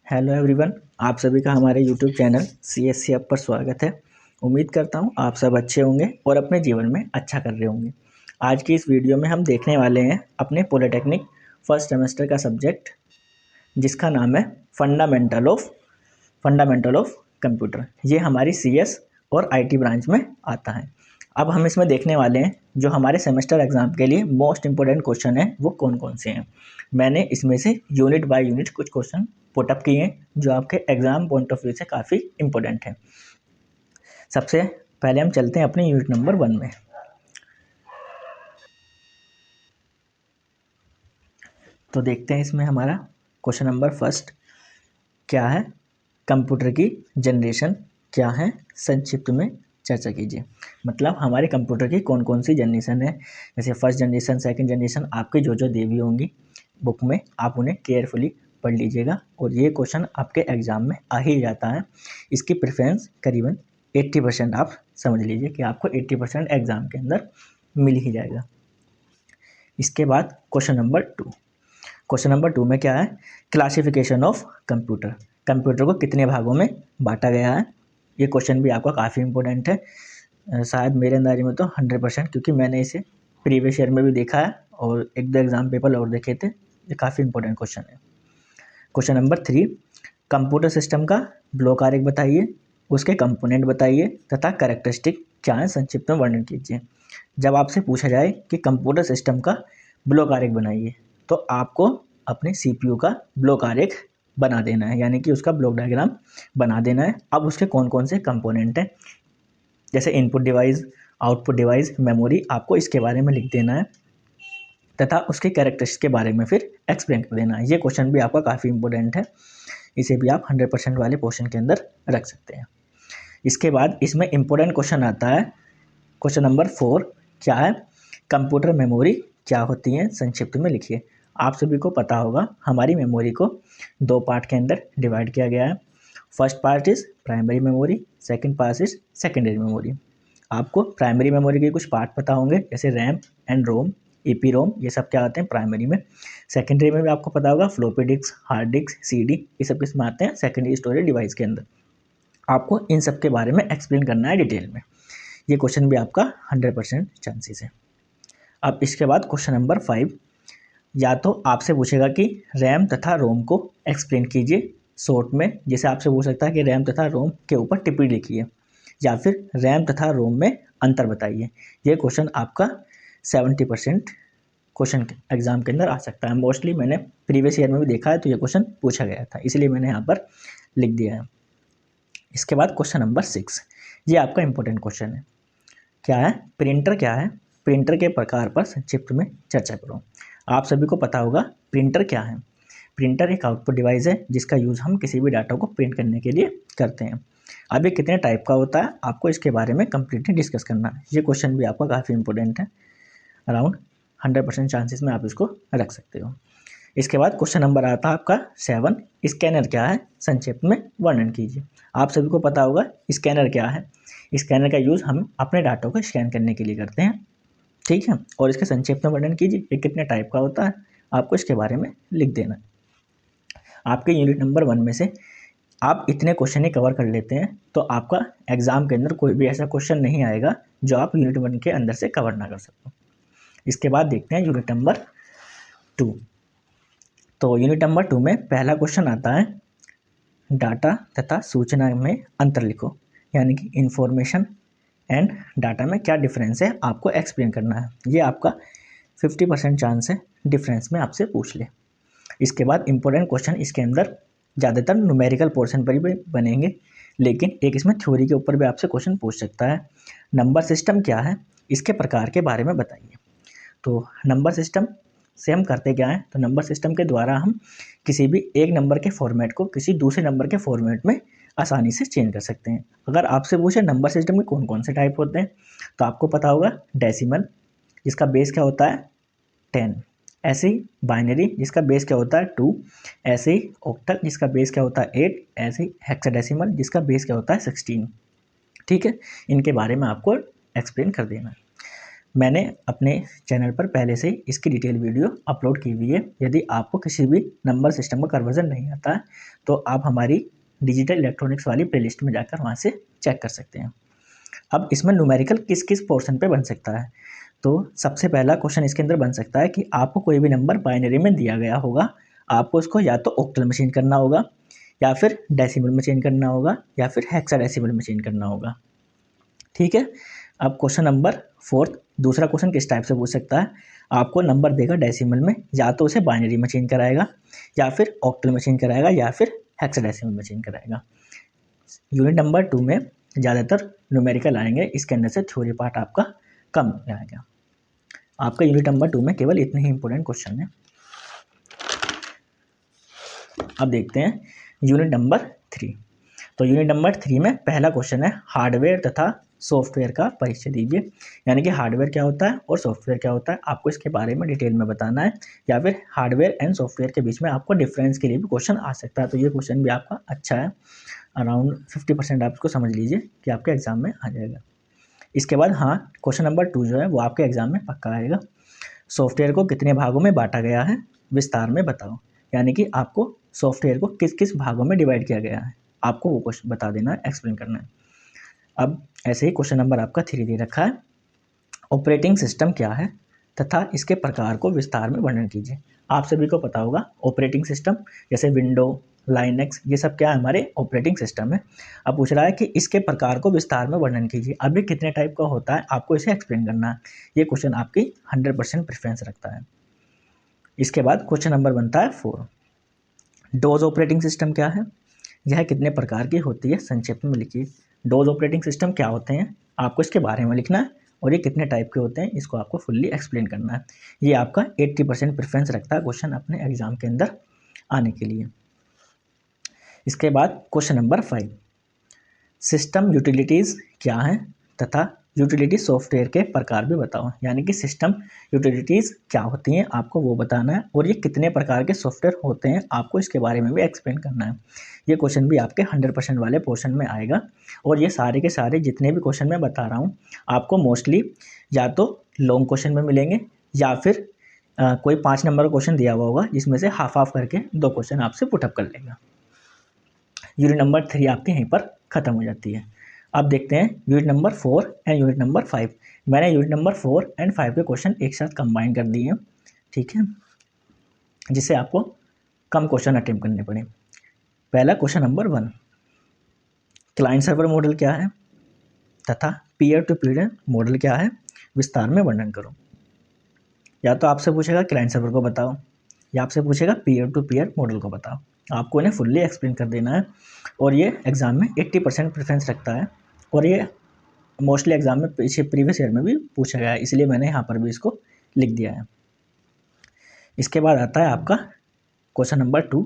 Hello everyone, आप सभी का हमारे यूट्यूब चैनल CSC अप पर स्वागत है। उम्मीद करता हूँ आप सब अच्छे होंगे और अपने जीवन में अच्छा कर रहे होंगे। आज की इस वीडियो में हम देखने वाले हैं अपने पॉलिटेक्निक फर्स्ट सेमेस्टर का सब्जेक्ट, जिसका नाम है फंडामेंटल ऑफ कंप्यूटर। ये हमारी CS और IT ब्रांच में आता है। अब हम इसमें देखने वाले हैं जो हमारे सेमेस्टर एग्ज़ाम के लिए मोस्ट इंपॉर्टेंट क्वेश्चन है वो कौन कौन से हैं। मैंने इसमें से यूनिट बाय यूनिट कुछ क्वेश्चन पुटअप किए हैं जो आपके एग्ज़ाम पॉइंट ऑफ व्यू से काफ़ी इंपॉर्टेंट है। सबसे पहले हम चलते हैं अपने यूनिट नंबर 1 में। तो देखते हैं इसमें हमारा क्वेश्चन नंबर फर्स्ट क्या है, कंप्यूटर की जनरेशन क्या है, संक्षिप्त में चर्चा कीजिए। मतलब हमारे कंप्यूटर की कौन कौन सी जनरेशन है, जैसे फर्स्ट जनरेशन, सेकंड जनरेशन, आपकी जो जो दी हुई होंगी बुक में आप उन्हें केयरफुली पढ़ लीजिएगा। और ये क्वेश्चन आपके एग्ज़ाम में आ ही जाता है। इसकी प्रेफरेंस करीबन 80% आप समझ लीजिए कि आपको 80% एग्ज़ाम के अंदर मिल ही जाएगा। इसके बाद क्वेश्चन नंबर टू में क्या है, क्लासिफिकेशन ऑफ कंप्यूटर। कंप्यूटर को कितने भागों में बांटा गया है। ये क्वेश्चन भी आपका काफ़ी इंपॉर्टेंट है। शायद मेरे अंदाजे में तो 100%, क्योंकि मैंने इसे प्रीवियस ईयर में भी देखा है और एक दो एग्ज़ाम पेपर और देखे थे। ये काफ़ी इंपॉर्टेंट क्वेश्चन है। क्वेश्चन नंबर 3, कंप्यूटर सिस्टम का ब्लॉक आरेख बताइए, उसके कंपोनेंट बताइए तथा कैरेक्टरिस्टिक क्या है संक्षिप्त में वर्णन कीजिए। जब आपसे पूछा जाए कि कंप्यूटर सिस्टम का ब्लॉक आरेख बनाइए तो आपको अपने CPU का ब्लॉक आरेख बना देना है, यानी कि उसका ब्लॉक डायग्राम बना देना है। अब उसके कौन कौन से कंपोनेंट हैं, जैसे input device, output device, memory, आपको इसके बारे में लिख देना है तथा उसके कैरेक्टरिस्टिक्स के बारे में फिर एक्सप्लेन कर देना है। ये क्वेश्चन भी आपका काफ़ी इंपॉर्टेंट है, इसे भी आप 100% वाले पोर्शन के अंदर रख सकते हैं। इसके बाद इसमें इंपॉर्टेंट क्वेश्चन आता है क्वेश्चन नंबर 4, क्या है, कंप्यूटर मेमोरी क्या होती है संक्षिप्त में लिखिए। आप सभी को पता होगा हमारी मेमोरी को 2 पार्ट के अंदर डिवाइड किया गया है। First part is primary memory, second part is secondary memory. आपको प्राइमरी मेमोरी के कुछ पार्ट पता होंगे, जैसे रैम एंड रोम, EPROM, ये सब क्या आते हैं प्राइमरी में। सेकेंडरी में भी आपको पता होगा floppy disk, hard disk, CD, ये सब किस में आते हैं, सेकेंडरी स्टोरेज डिवाइस के अंदर। आपको इन सब के बारे में एक्सप्लेन करना है डिटेल में। ये क्वेश्चन भी आपका 100% चांसेस है। अब इसके बाद क्वेश्चन नंबर 5, या तो आपसे पूछेगा कि रैम तथा रोम को एक्सप्लेन कीजिए शॉर्ट में, जैसे आपसे पूछ सकता है कि रैम तथा रोम के ऊपर टिप्पणी लिखिए, या फिर रैम तथा रोम में अंतर बताइए। ये क्वेश्चन आपका 70% क्वेश्चन एग्जाम के अंदर आ सकता है। मोस्टली मैंने प्रीवियस ईयर में भी देखा है, तो ये क्वेश्चन पूछा गया था, इसलिए मैंने यहाँ पर लिख दिया है। इसके बाद क्वेश्चन नंबर 6, ये आपका इंपॉर्टेंट क्वेश्चन है, क्या है, प्रिंटर क्या है, प्रिंटर के प्रकार पर संक्षिप्त में चर्चा करो। आप सभी को पता होगा प्रिंटर क्या है। प्रिंटर एक आउटपुट डिवाइस है जिसका यूज़ हम किसी भी डाटा को प्रिंट करने के लिए करते हैं। अब ये कितने टाइप का होता है, आपको इसके बारे में कंप्लीटली डिस्कस करना है। ये क्वेश्चन भी आपका काफ़ी इंपॉर्टेंट है, अराउंड 100% चांसेस में आप इसको रख सकते हो। इसके बाद क्वेश्चन नंबर आता है आपका 7, स्कैनर क्या है संक्षिप्त में वर्णन कीजिए। आप सभी को पता होगा स्कैनर क्या है। स्कैनर का यूज़ हम अपने डाटा को स्कैन करने के लिए करते हैं, ठीक है। और इसके संक्षिप्त में वर्णन कीजिए, ये कितने टाइप का होता है, आपको इसके बारे में लिख देना है। आपके यूनिट नंबर 1 में से आप इतने क्वेश्चन ही कवर कर लेते हैं तो आपका एग्जाम के अंदर कोई भी ऐसा क्वेश्चन नहीं आएगा जो आप यूनिट 1 के अंदर से कवर ना कर सको। इसके बाद देखते हैं यूनिट नंबर 2। तो यूनिट नंबर 2 में पहला क्वेश्चन आता है, डाटा तथा सूचना में अंतर लिखो, यानी कि इंफॉर्मेशन एंड डाटा में क्या डिफरेंस है, आपको एक्सप्लेन करना है। ये आपका 50% चांस है डिफरेंस में आपसे पूछ ले। इसके बाद इंपॉर्टेंट क्वेश्चन इसके अंदर ज़्यादातर न्यूमेरिकल पोर्शन पर ही बनेंगे, लेकिन एक इसमें थ्योरी के ऊपर भी आपसे क्वेश्चन पूछ सकता है। नंबर सिस्टम क्या है, इसके प्रकार के बारे में बताइए। तो नंबर सिस्टम से हम करते क्या है, तो नंबर सिस्टम के द्वारा हम किसी भी एक नंबर के फॉर्मेट को किसी दूसरे नंबर के फॉर्मेट में आसानी से चेंज कर सकते हैं। अगर आपसे पूछे नंबर सिस्टम के कौन कौन से टाइप होते हैं, तो आपको पता होगा डेसिमल, जिसका बेस क्या होता है 10, ऐसे ही बाइनरी जिसका बेस क्या होता है 2, ऐसे ही ऑक्टल जिसका बेस क्या होता है 8, ऐसे ही हेक्साडेसिमल जिसका बेस क्या होता है 16, ठीक है। इनके बारे में आपको एक्सप्लेन कर देना है। मैंने अपने चैनल पर पहले से इसकी डिटेल वीडियो अपलोड की हुई है। यदि आपको किसी भी नंबर सिस्टम का कन्वर्जन नहीं आता है तो आप हमारी डिजिटल इलेक्ट्रॉनिक्स वाली प्लेलिस्ट में जाकर वहाँ से चेक कर सकते हैं। अब इसमें न्यूमेरिकल किस किस पोर्शन पे बन सकता है, तो सबसे पहला क्वेश्चन इसके अंदर बन सकता है कि आपको कोई भी नंबर बाइनरी में दिया गया होगा, आपको उसको या तो ऑक्टल में चेंज करना होगा, या फिर डेसिमल में चेंज करना होगा, या फिर हेक्साडेसिमल में चेंज करना होगा। ठीक है। अब क्वेश्चन नंबर 4, दूसरा क्वेश्चन किस टाइप से पूछ सकता है, आपको नंबर देगा डेसिमल में, या तो उसे बाइनरी में चेंज कराएगा, या फिर ऑक्टल में चेंज कराएगा, या फिर हेक्साडेसिमल में चेंज कराएगा। यूनिट नंबर 2 में ज़्यादातर न्यूमेरिकल आएंगे, इसके अंदर से थ्योरी पार्ट आपका कम आएगा। आपका यूनिट नंबर 2 में केवल इतने ही इंपॉर्टेंट क्वेश्चन है। अब देखते हैं यूनिट नंबर 3। तो यूनिट नंबर 3 में पहला क्वेश्चन है हार्डवेयर तथा सॉफ्टवेयर का परिचय दीजिए। यानी कि हार्डवेयर क्या होता है और सॉफ्टवेयर क्या होता है, आपको इसके बारे में डिटेल में बताना है, या फिर हार्डवेयर एंड सॉफ्टवेयर के बीच में आपको डिफरेंस के लिए भी क्वेश्चन आ सकता है। तो ये क्वेश्चन भी आपका अच्छा है, अराउंड 50% आप इसको समझ लीजिए कि आपके एग्जाम में आ जाएगा। इसके बाद हाँ, क्वेश्चन नंबर 2 जो है वो आपके एग्जाम में पक्का आएगा। सॉफ्टवेयर को कितने भागों में बांटा गया है, विस्तार में बताओ। यानी कि आपको सॉफ्टवेयर को किस किस भागों में डिवाइड किया गया है, आपको वो क्वेश्चन बता देना है, एक्सप्लेन करना है। अब ऐसे ही क्वेश्चन नंबर आपका 3 दे रखा है, ऑपरेटिंग सिस्टम क्या है तथा इसके प्रकार को विस्तार में वर्णन कीजिए। आप सभी को पता होगा ऑपरेटिंग सिस्टम, जैसे विंडो, लाइनक्स, ये सब क्या है, हमारे ऑपरेटिंग सिस्टम है। अब पूछ रहा है कि इसके प्रकार को विस्तार में वर्णन कीजिए। अभी कितने टाइप का होता है, आपको इसे एक्सप्लेन करना है। ये क्वेश्चन आपकी 100% प्रेफरेंस रखता है। इसके बाद क्वेश्चन नंबर बनता है 4, डोज ऑपरेटिंग सिस्टम क्या है, यह कितने प्रकार की होती है, संक्षिप्त में लिखिए। डोज ऑपरेटिंग सिस्टम क्या होते हैं, आपको इसके बारे में लिखना है, और ये कितने टाइप के होते हैं इसको आपको फुल्ली एक्सप्लेन करना है। ये आपका 80% प्रेफरेंस रखता है क्वेश्चन अपने एग्जाम के अंदर आने के लिए। इसके बाद क्वेश्चन नंबर 5, सिस्टम यूटिलिटीज़ क्या हैं तथा यूटिलिटी सॉफ्टवेयर के प्रकार भी बताओ। यानी कि सिस्टम यूटिलिटीज़ क्या होती हैं, आपको वो बताना है, और ये कितने प्रकार के सॉफ्टवेयर होते हैं, आपको इसके बारे में भी एक्सप्लेन करना है। ये क्वेश्चन भी आपके 100% वाले पोर्शन में आएगा। और ये सारे के सारे जितने भी क्वेश्चन मैं बता रहा हूँ आपको मोस्टली या तो लॉन्ग क्वेश्चन में मिलेंगे, या फिर कोई 5 नंबर का क्वेश्चन दिया हुआ होगा जिसमें से हाफ हाफ करके 2 क्वेश्चन आपसे पुटअप कर लेगा। यूनिट नंबर 3 आपकी यहीं पर ख़त्म हो जाती है। अब देखते हैं unit number 4 and unit number 5। मैंने यूनिट नंबर 4 एंड 5 के क्वेश्चन एक साथ कंबाइन कर दिए हैं, ठीक है, जिससे आपको कम क्वेश्चन अटेम्प्ट करने पड़े। पहला question number 1, client server model क्या है तथा पीयर टू पीयर मॉडल क्या है, विस्तार में वर्णन करो। या तो आपसे पूछेगा क्लाइंट सर्वर को बताओ, या आपसे पूछेगा पीयर टू पीयर मॉडल को बताओ। आपको इन्हें फुल्ली एक्सप्लेन कर देना है, और ये एग्ज़ाम में 80% प्रेफरेंस रखता है, और ये मोस्टली एग्ज़ाम में पीछे प्रीवियस ईयर में भी पूछा गया है, इसलिए मैंने यहाँ पर भी इसको लिख दिया है। इसके बाद आता है आपका क्वेश्चन नंबर 2,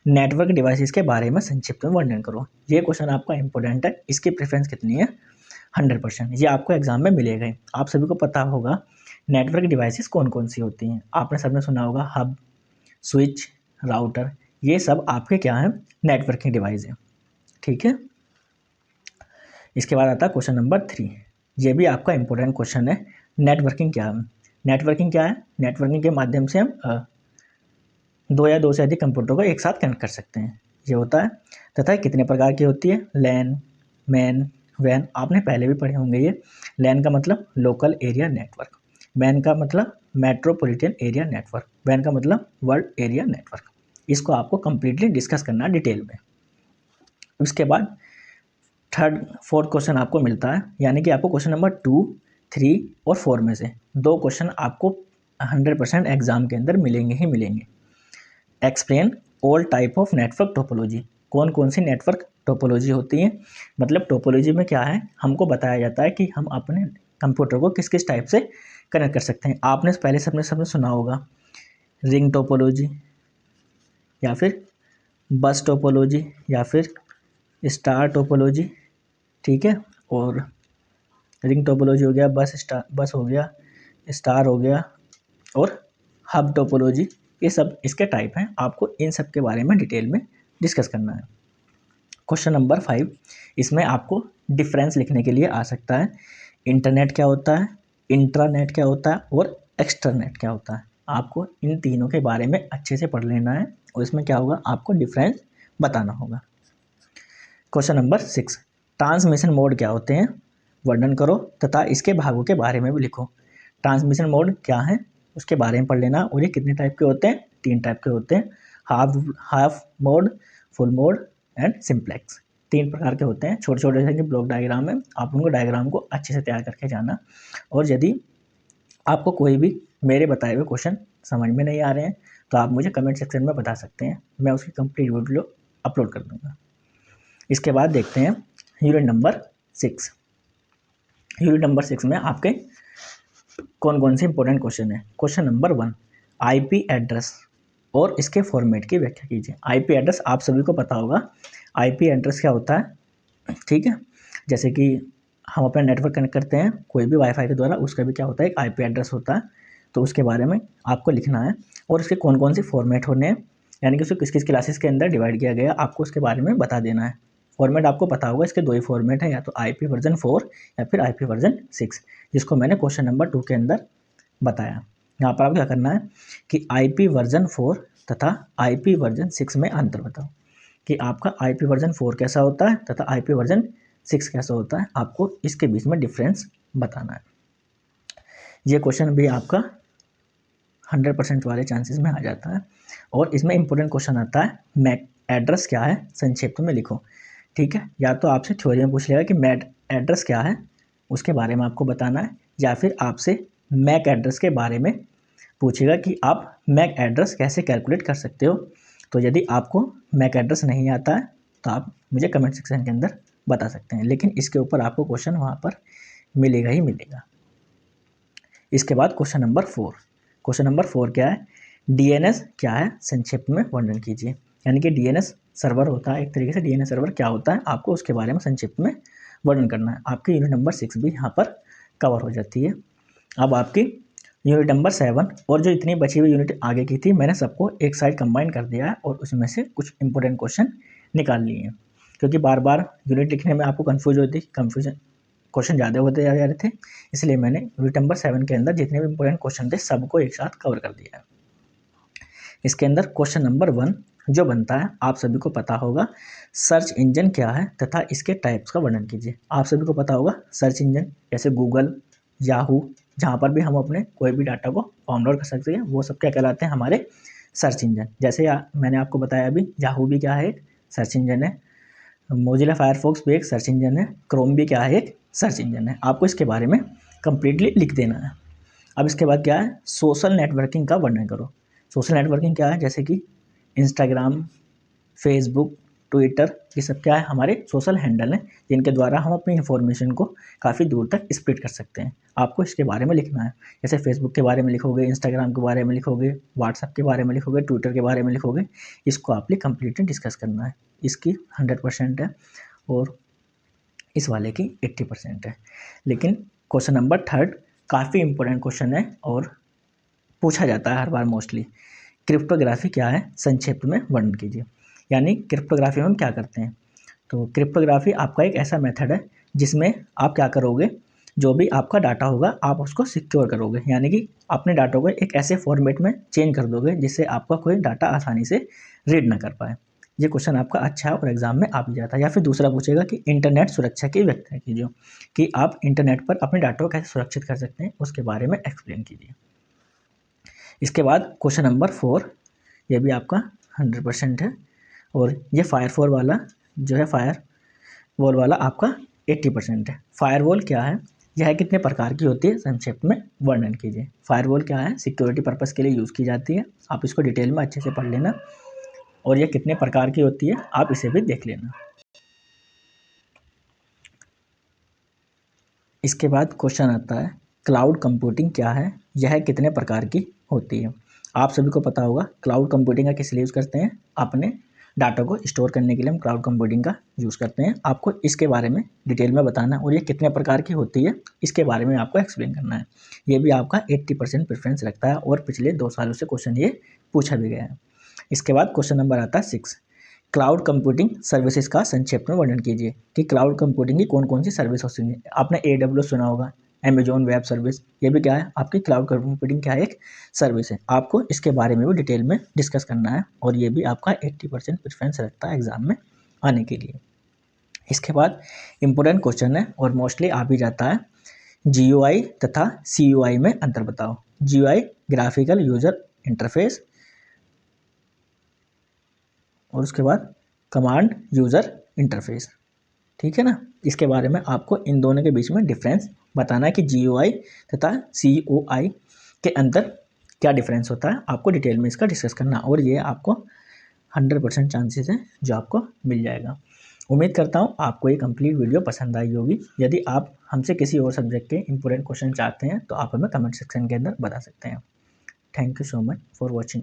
नेटवर्क डिवाइसेस के बारे में संक्षिप्त में वर्णन करो। ये क्वेश्चन आपका इंपॉर्टेंट है, इसकी प्रेफरेंस कितनी है, 100%। ये आपको एग्जाम में मिलेगा ही। आप सभी को पता होगा नेटवर्क डिवाइसेस कौन कौन सी होती हैं, आपने सबने सुना होगा हब, स्विच, राउटर, ये सब आपके क्या हैं, नेटवर्किंग डिवाइस है, ठीक है। इसके बाद आता है क्वेश्चन नंबर 3, ये भी आपका इंपॉर्टेंट क्वेश्चन है, नेटवर्किंग क्या है। नेटवर्किंग क्या है, नेटवर्किंग के माध्यम से हम 2 या 2 से अधिक कंप्यूटर को एक साथ कनेक्ट कर सकते हैं, ये होता है। तथा कितने प्रकार की होती है, लैन, मैन, वैन, आपने पहले भी पढ़े होंगे ये। लैन का मतलब लोकल एरिया नेटवर्क, मैन का मतलब मेट्रोपॉलिटन एरिया नेटवर्क, वैन का मतलब वर्ल्ड एरिया नेटवर्क। इसको आपको कंप्लीटली डिस्कस करना है डिटेल में। उसके बाद 3rd 4th क्वेश्चन आपको मिलता है, यानी कि आपको क्वेश्चन नंबर 2, 3 और 4 में से 2 क्वेश्चन आपको 100% एग्जाम के अंदर मिलेंगे ही मिलेंगे। Explain all type of network topology, कौन कौन सी नेटवर्क टोपोलॉजी होती है। मतलब टोपोलॉजी में क्या है, हमको बताया जाता है कि हम अपने कंप्यूटर को किस किस टाइप से कनेक्ट कर सकते हैं। आपने पहले सबने सुना होगा रिंग टोपोलॉजी, या फिर बस टोपोलॉजी, या फिर स्टार टोपोलॉजी, ठीक है। और रिंग टोपोलॉजी हो गया, बस हो गया, स्टार हो गया, और हब टोपोलॉजी, ये सब इसके टाइप हैं। आपको इन सब के बारे में डिटेल में डिस्कस करना है। क्वेश्चन नंबर 5, इसमें आपको डिफरेंस लिखने के लिए आ सकता है। इंटरनेट क्या होता है, इंट्रानेट क्या होता है और एक्स्ट्रानेट क्या होता है। आपको इन तीनों के बारे में अच्छे से पढ़ लेना है और इसमें क्या होगा, आपको डिफरेंस बताना होगा। क्वेश्चन नंबर 6, ट्रांसमिशन मोड क्या होते हैं, वर्णन करो तथा इसके भागों के बारे में भी लिखो। ट्रांसमिशन मोड क्या है उसके बारे में पढ़ लेना। और ये कितने टाइप के होते हैं, 3 टाइप के होते हैं, half mode, full mode and simplex. 3 प्रकार के होते हैं। छोटे छोटे से ब्लॉक डायग्राम है, आप उनको डायग्राम को अच्छे से तैयार करके जाना। और यदि आपको कोई भी मेरे बताए हुए क्वेश्चन समझ में नहीं आ रहे हैं तो आप मुझे कमेंट सेक्शन में बता सकते हैं, मैं उसकी कंप्लीट वीडियो अपलोड कर दूंगा। इसके बाद देखते हैं यूनिट नंबर 6। यूनिट नंबर 6 में आपके कौन कौन से इंपॉर्टेंट क्वेश्चन है। क्वेश्चन नंबर 1, आईपी एड्रेस और इसके फॉर्मेट की व्याख्या कीजिए। आईपी एड्रेस आप सभी को पता होगा, आईपी एड्रेस क्या होता है, ठीक है। जैसे कि हम अपना नेटवर्क कनेक्ट करते हैं कोई भी वाईफाई के द्वारा, उसका भी क्या होता है, एक आईपी एड्रेस होता है। तो उसके बारे में आपको लिखना है और उसके कौन कौन से फॉर्मेट होने हैं, यानी कि उसको किस किस क्लासेस के अंदर डिवाइड किया गया, आपको उसके बारे में बता देना है। फॉर्मेट आपको पता होगा, इसके 2 ही फॉर्मेट है, या तो आईपी वर्जन 4 या फिर आईपी वर्जन 6, जिसको मैंने क्वेश्चन नंबर 2 के अंदर बताया। यहाँ पर आपको क्या करना है कि आईपी वर्जन 4 तथा आईपी वर्जन 6 में अंतर बताओ, कि आपका आईपी वर्जन 4 कैसा होता है तथा आईपी वर्जन 6 कैसा होता है, आपको इसके बीच में डिफरेंस बताना है। ये क्वेश्चन भी आपका 100% वाले चांसेस में आ जाता है। और इसमें इंपॉर्टेंट क्वेश्चन आता है मैक एड्रेस क्या है, संक्षिप्त में लिखो, ठीक है। या तो आपसे थ्योरी में पूछ लेगा कि मैक एड्रेस क्या है, उसके बारे में आपको बताना है, या फिर आपसे मैक एड्रेस के बारे में पूछेगा कि आप मैक एड्रेस कैसे कैलकुलेट कर सकते हो। तो यदि आपको मैक एड्रेस नहीं आता है तो आप मुझे कमेंट सेक्शन के अंदर बता सकते हैं, लेकिन इसके ऊपर आपको क्वेश्चन वहाँ पर मिलेगा ही मिलेगा। इसके बाद क्वेश्चन नंबर 4। क्वेश्चन नंबर 4 क्या है, डीएनएस क्या है, संक्षिप्त में वर्णन कीजिए। यानी कि डीएनएस सर्वर होता है एक तरीके से, डीएनएस सर्वर क्या होता है, आपको उसके बारे में संक्षिप्त में वर्णन करना है। आपकी यूनिट नंबर 6 भी यहाँ पर कवर हो जाती है। अब आपकी यूनिट नंबर 7 और जो इतनी बची हुई यूनिट आगे की थी, मैंने सबको एक साइड कंबाइन कर दिया है और उसमें से कुछ इंपॉर्टेंट क्वेश्चन निकाल लिए हैं, क्योंकि बार बार यूनिट लिखने में आपको कन्फ्यूजन क्वेश्चन ज़्यादा होते जा रहे थे, इसलिए मैंने यूनिट नंबर 7 के अंदर जितने भी इंपॉर्टेंट क्वेश्चन थे सबको एक साथ कवर कर दिया है। इसके अंदर क्वेश्चन नंबर 1 जो बनता है, आप सभी को पता होगा सर्च इंजन क्या है तथा इसके टाइप्स का वर्णन कीजिए। आप सभी को पता होगा सर्च इंजन जैसे गूगल, याहू, जहाँ पर भी हम अपने कोई भी डाटा को डाउनलोड कर सकते हैं, वो सब क्या कहलाते हैं, हमारे सर्च इंजन। जैसे मैंने आपको बताया अभी, याहू भी क्या है, एक सर्च इंजन है, मोजिला फायरफॉक्स भी एक सर्च इंजन है, क्रोम भी क्या है, एक सर्च इंजन है। आपको इसके बारे में कंप्लीटली लिख देना है। अब इसके बाद क्या है, सोशल नेटवर्किंग का वर्णन करो। सोशल नेटवर्किंग क्या है, जैसे कि इंस्टाग्राम, फेसबुक, ट्विटर, ये सब क्या है, हमारे सोशल हैंडल हैं जिनके द्वारा हम अपनी इन्फॉर्मेशन को काफ़ी दूर तक स्प्रेड कर सकते हैं। आपको इसके बारे में लिखना है। जैसे फेसबुक के बारे में लिखोगे, इंस्टाग्राम के बारे में लिखोगे, व्हाट्सएप के बारे में लिखोगे, ट्विटर के बारे में लिखोगे, इसको आपने कंप्लीटली डिस्कस करना है। इसकी 100% है और इस वाले की 80% है। लेकिन क्वेश्चन नंबर 3 काफ़ी इंपॉर्टेंट क्वेश्चन है और पूछा जाता है हर बार मोस्टली। क्रिप्टोग्राफी क्या है, संक्षिप्त में वर्णन कीजिए। यानी क्रिप्टोग्राफी में हम क्या करते हैं, तो क्रिप्टोग्राफी आपका एक ऐसा मेथड है जिसमें आप क्या करोगे, जो भी आपका डाटा होगा आप उसको सिक्योर करोगे, यानी कि अपने डाटा को एक ऐसे फॉर्मेट में चेंज कर दोगे जिससे आपका कोई डाटा आसानी से रीड ना कर पाए। ये क्वेश्चन आपका अच्छा है और एग्जाम में आ भी जाता है। या फिर दूसरा पूछेगा कि इंटरनेट सुरक्षा की व्याख्या कीजिए, कि आप इंटरनेट पर अपने डाटा को कैसे सुरक्षित कर सकते हैं, उसके बारे में एक्सप्लेन कीजिए। इसके बाद क्वेश्चन नंबर 4, ये भी आपका 100% है और ये फायर वॉल वाला आपका 80% है। फायरवॉल क्या है, यह कितने प्रकार की होती है, संक्षिप्त में वर्णन कीजिए। फायरवॉल क्या है, सिक्योरिटी पर्पस के लिए यूज़ की जाती है, आप इसको डिटेल में अच्छे से पढ़ लेना। और यह कितने प्रकार की होती है, आप इसे भी देख लेना। इसके बाद क्वेश्चन आता है क्लाउड कंप्यूटिंग क्या है, यह कितने प्रकार की होती है। आप सभी को पता होगा क्लाउड कंप्यूटिंग का किस लिए यूज़ करते हैं, अपने डाटा को स्टोर करने के लिए हम क्लाउड कंप्यूटिंग का यूज़ करते हैं। आपको इसके बारे में डिटेल में बताना है और ये कितने प्रकार की होती है इसके बारे में आपको एक्सप्लेन करना है। ये भी आपका 80% प्रेफरेंस रखता है और पिछले 2 सालों से क्वेश्चन ये पूछा भी गया है। इसके बाद क्वेश्चन नंबर आता है 6, क्लाउड कंप्यूटिंग सर्विसेज का संक्षेप में वर्णन कीजिए, कि क्लाउड कंप्यूटिंग की कौन कौन सी सर्विस होती है। आपने AWS सुना होगा, अमेजोन वेब सर्विस, ये भी क्या है आपकी क्लाउड कंप्यूटिंग क्या है, एक सर्विस है। आपको इसके बारे में भी डिटेल में डिस्कस करना है और ये भी आपका 80% प्रेफरेंस रखता है एग्ज़ाम में आने के लिए। इसके बाद इम्पोर्टेंट क्वेश्चन है और मोस्टली आ भी जाता है, GUI तथा CUI में अंतर बताओ। GUI ग्राफिकल यूजर इंटरफेस और उसके बाद कमांड यूजर इंटरफेस, ठीक है ना। इसके बारे में आपको इन दोनों के बीच में डिफरेंस बताना है कि GUI तथा CUI के अंदर क्या डिफरेंस होता है, आपको डिटेल में इसका डिस्कस करना, और ये आपको 100% चांसेस है जो आपको मिल जाएगा। उम्मीद करता हूँ आपको ये कंप्लीट वीडियो पसंद आई होगी। यदि आप हमसे किसी और सब्जेक्ट के इंपॉर्टेंट क्वेश्चन चाहते हैं तो आप हमें कमेंट सेक्शन के अंदर बता सकते हैं। Thank you so much for watching.